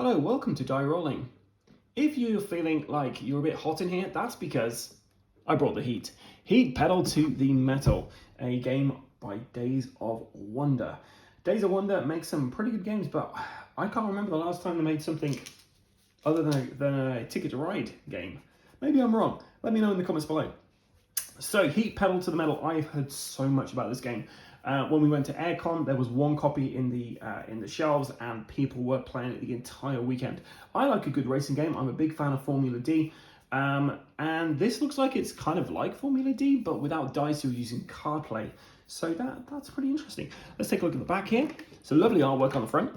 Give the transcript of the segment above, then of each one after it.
Hello, welcome to Die Rollin. If you're feeling like you're a bit hot in here, that's because I brought the heat. Heat Pedal to the Metal, a game by Days of Wonder. Days of Wonder makes some pretty good games, but I can't remember the last time they made something other than a Ticket to Ride game. Maybe I'm wrong. Let me know in the comments below. So, Heat Pedal to the Metal, I've heard so much about this game. When we went to Aircon, there was one copy in the shelves, and people were playing it the entire weekend. I like a good racing game. I'm a big fan of Formula D, and this looks like it's kind of like Formula D, but without dice. You're using CarPlay, so that's pretty interesting. Let's take a look at the back here. So lovely artwork on the front.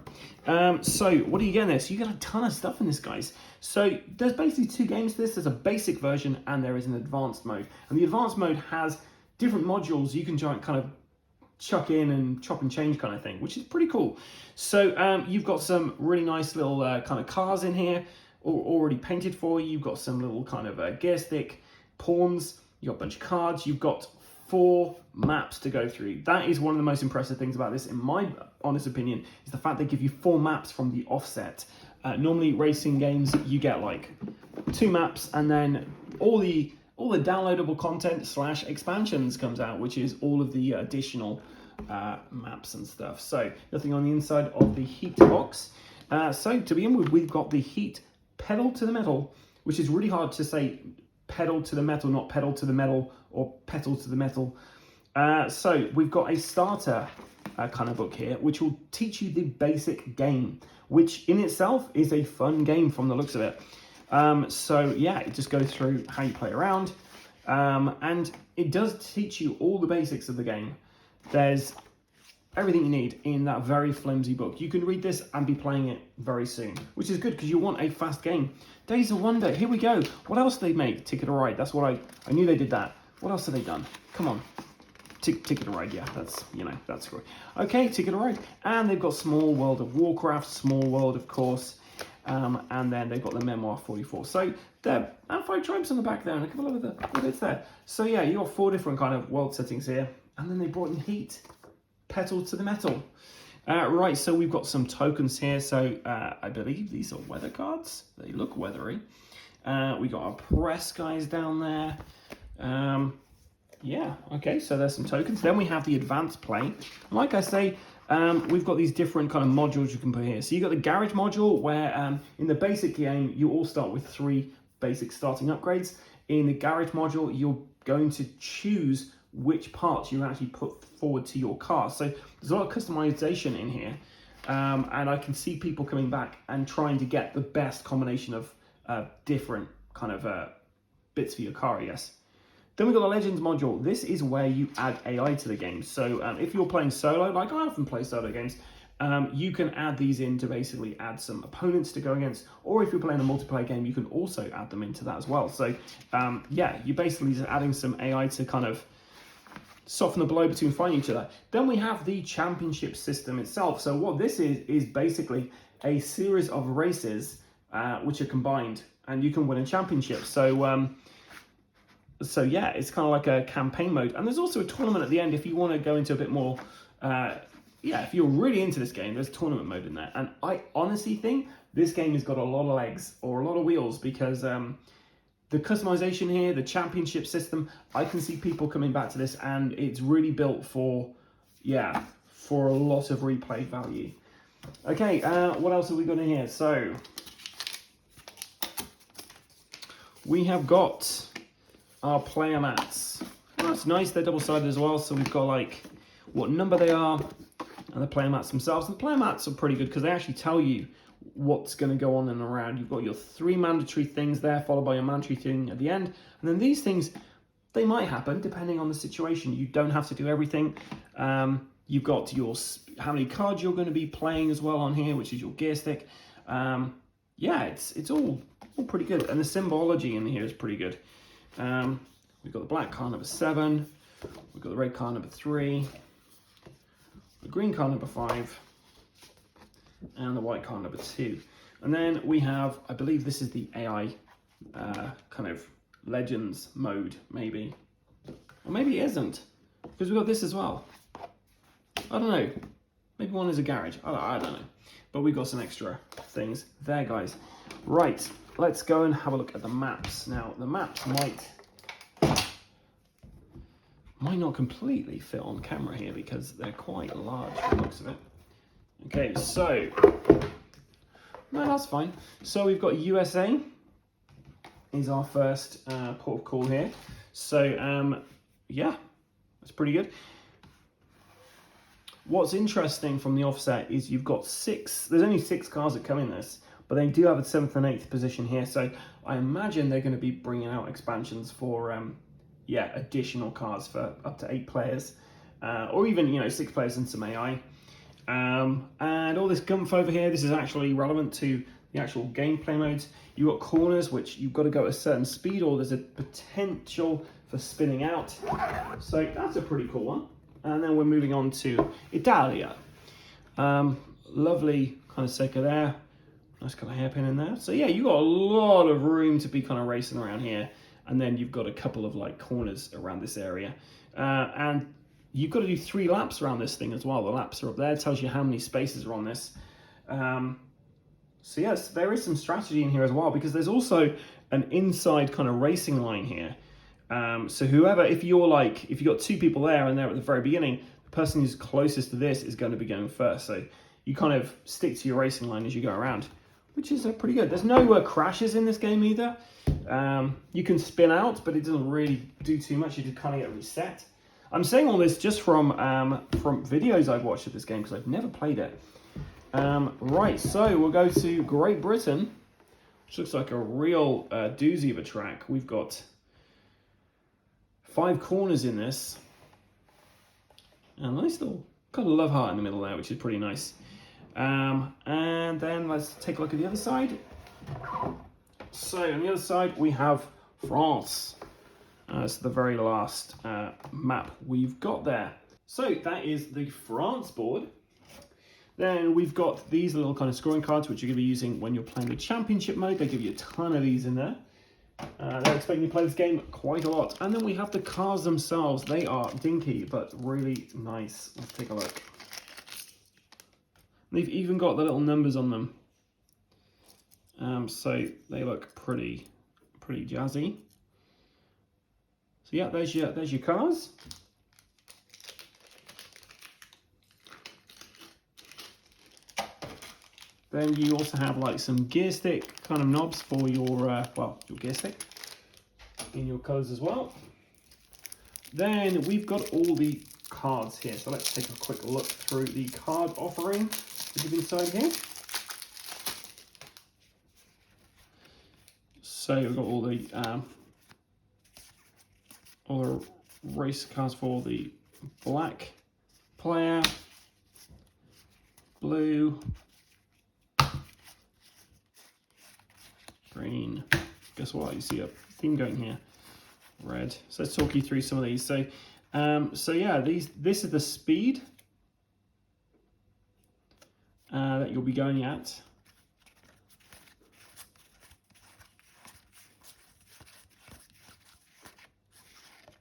So what do you get in this? You get a ton of stuff in this, guys. So there's basically two games to this. There's a basic version and there is an advanced mode. And the advanced mode has different modules you can kind of chuck in and chop and change kind of thing, which is pretty cool. So you've got some really nice little kind of cars in here, already painted for you. You've got some little kind of gear stick pawns. You've got a bunch of cards. You've got 4 maps to go through. That is one of the most impressive things about this, in my honest opinion, is the fact they give you 4 maps from the offset. Normally racing games, you get like 2 maps, and then all the downloadable content / expansions comes out, which is all of the additional maps and stuff. So nothing on the inside of the Heat box. So to begin with, we've got the Heat Pedal to the Metal, which is really hard to say. Pedal to the Metal, not pedal to the metal or petal to the metal. So we've got a starter kind of book here, which will teach you the basic game, which in itself is a fun game from the looks of it. So yeah, it just goes through how you play around, and it does teach you all the basics of the game. There's everything you need in that very flimsy book. You can read this and be playing it very soon, which is good because you want a fast game. Days of Wonder, here we go. What else did they make? Ticket to Ride, that's what I knew they did that. What else have they done? Come on. Ticket to Ride, yeah, that's great. Okay, Ticket to Ride. And they've got Small World of Warcraft, Small World, of course. And then they've got the Memoir 44. So there, and 5 tribes on the back there, and a couple of other bits there. So yeah, you got 4 different kind of world settings here. And then they brought in Heat Pedal to the Metal. Right, so we've got some tokens here. So I believe these are weather cards. They look weathery. We got our press guys down there. Yeah, okay, so there's some tokens. Then we have the advanced play. Like I say, we've got these different kind of modules you can put here. So you've got the garage module where in the basic game, you all start with 3 basic starting upgrades. In the garage module, you're going to choose which parts you actually put forward to your car. So there's a lot of customization in here. And I can see people coming back and trying to get the best combination of different kind of bits for your car, yes. Then we've got the Legends module. This is where you add AI to the game. So if you're playing solo, like I often play solo games, you can add these in to basically add some opponents to go against. Or if you're playing a multiplayer game, you can also add them into that as well. So yeah, you're basically just adding some AI to kind of soften the blow between fighting each other. Then we have the championship system itself. So what this is basically a series of races which are combined, and you can win a championship. So yeah, it's kind of like a campaign mode. And there's also a tournament at the end if you want to go into a bit more, if you're really into this game, there's tournament mode in there. And I honestly think this game has got a lot of legs or a lot of wheels because the customization here, the championship system, I can see people coming back to this and it's really built for a lot of replay value. Okay, what else have we got in here? So we have got our player mats. Oh, that's nice, they're double-sided as well, so we've got like what number they are and the player mats themselves. And the player mats are pretty good because they actually tell you what's going to go on and around. You've got your 3 mandatory things there, followed by your mandatory thing at the end. And then these things, they might happen depending on the situation. You don't have to do everything. You've got how many cards you're going to be playing as well on here, which is your gear stick. Yeah, it's all pretty good. And the symbology in here is pretty good. We've got the black card number 7, we've got the red card number 3, the green card number 5, and the white card number 2. And then we have, I believe this is the AI kind of Legends mode, maybe. Or maybe it isn't, because we've got this as well. I don't know. Maybe one is a garage. I don't know. But we've got some extra things there, guys. Right, let's go and have a look at the maps. Now, the maps might not completely fit on camera here because they're quite large from the looks of it. Okay, so, no, that's fine. So we've got USA is our first port of call here. So, yeah, that's pretty good. What's interesting from the offset is you've got there's only 6 cars that come in this, but they do have a 7th and 8th position here. So I imagine they're going to be bringing out expansions for, additional cars for up to 8 players, or even, 6 players and some AI. And all this gumph over here, this is actually relevant to the actual gameplay modes. You've got corners, which you've got to go at a certain speed, or there's a potential for spinning out. So that's a pretty cool one. And then we're moving on to Italia. Lovely kind of secca there. Nice kind of hairpin in there. So yeah, you've got a lot of room to be kind of racing around here. And then you've got a couple of like corners around this area. And you've got to do 3 laps around this thing as well. The laps are up there. It tells you how many spaces are on this. So yes, there is some strategy in here as well, because there's also an inside kind of racing line here. So if you've got 2 people there and they're at the very beginning, the person who's closest to this is going to be going first. So you kind of stick to your racing line as you go around, which is pretty good. There's no crashes in this game either. You can spin out, but it doesn't really do too much. You just kind of get reset. I'm saying all this just from videos I've watched of this game, because I've never played it. Right, so we'll go to Great Britain, which looks like a real doozy of a track. We've got 5 corners in this, and a nice little kind of love heart in the middle there, which is pretty nice. And then let's take a look at the other side. So on the other side we have France. It's the very last map we've got there. So that is the France board. Then we've got these little kind of scoring cards, which you're going to be using when you're playing the championship mode. They give you a ton of these in there. They're expecting you to play this game quite a lot. And then we have the cars themselves. They are dinky, but really nice. Let's take a look. They've even got the little numbers on them. So they look pretty jazzy. So yeah, there's your cars. Then you also have like some gear stick kind of knobs for your gear stick in your colours as well. Then we've got all the cards here. So let's take a quick look through the card offering that is inside here. So we've got all the race cards for the black player, blue, green. Guess what? You see a theme going here. Red. So let's talk you through some of these. So, yeah, this is the speed that you'll be going at.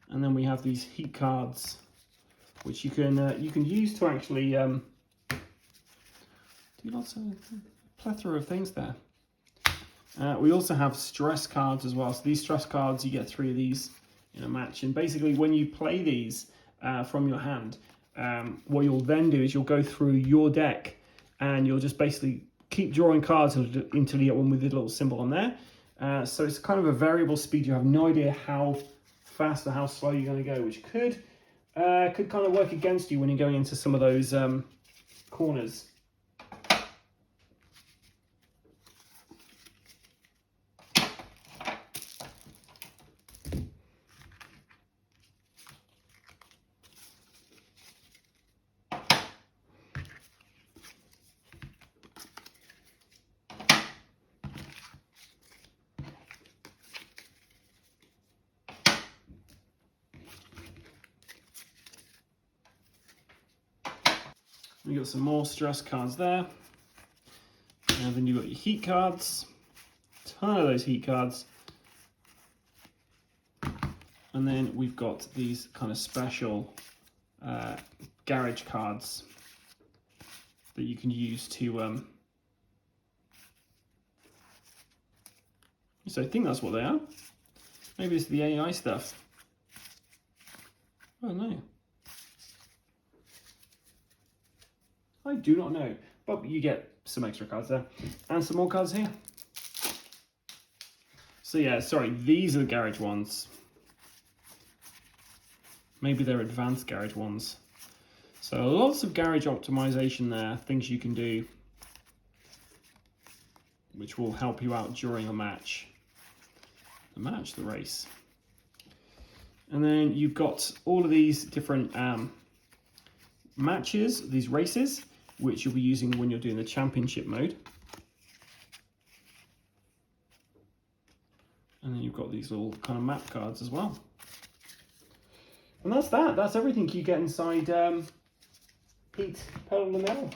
And then we have these heat cards, which you can use to actually do lots of plethora of things there. We also have stress cards as well. So these stress cards, you get 3 of these in a match. And basically, when you play these from your hand, what you'll then do is you'll go through your deck and you'll just basically keep drawing cards until you get one with the little symbol on there. So it's kind of a variable speed. You have no idea how fast or how slow you're going to go, which could kind of work against you when you're going into some of those corners. You got some more stress cards there, and then you've got your heat cards, ton of those heat cards, and then we've got these kind of special garage cards. that you can use to so I think that's what they are. Maybe it's the AI stuff. Oh no, I do not know, but you get some extra cards there and some more cards here. So yeah, sorry, these are the garage ones. Maybe they're advanced garage ones. So lots of garage optimization there, things you can do which will help you out during a match. The race. And then you've got all of these different matches, these races, which you'll be using when you're doing the championship mode. And then you've got these little kind of map cards as well. And that's that. That's everything you get inside Heat, Pedal to the Metal.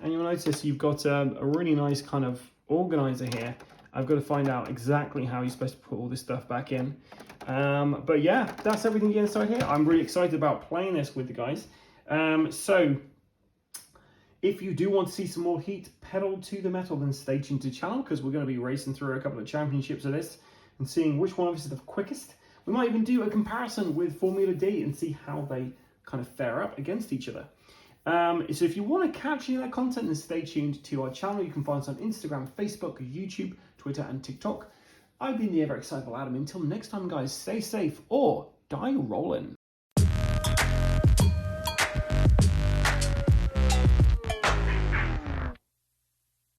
And you'll notice you've got a really nice kind of organizer here. I've got to find out exactly how you're supposed to put all this stuff back in. But yeah, that's everything you get inside here. I'm really excited about playing this with the guys. So if you do want to see some more Heat, Pedal to the Metal, then stay tuned to the channel, because we're going to be racing through a couple of championships of this and seeing which one of us is the quickest. We might even do a comparison with Formula D and see how they kind of fare up against each other. So if you want to catch any of that content, then stay tuned to our channel. You can find us on Instagram, Facebook, YouTube, Twitter, and TikTok. I've been the ever excitable Adam. Until next time, guys, stay safe or die rolling.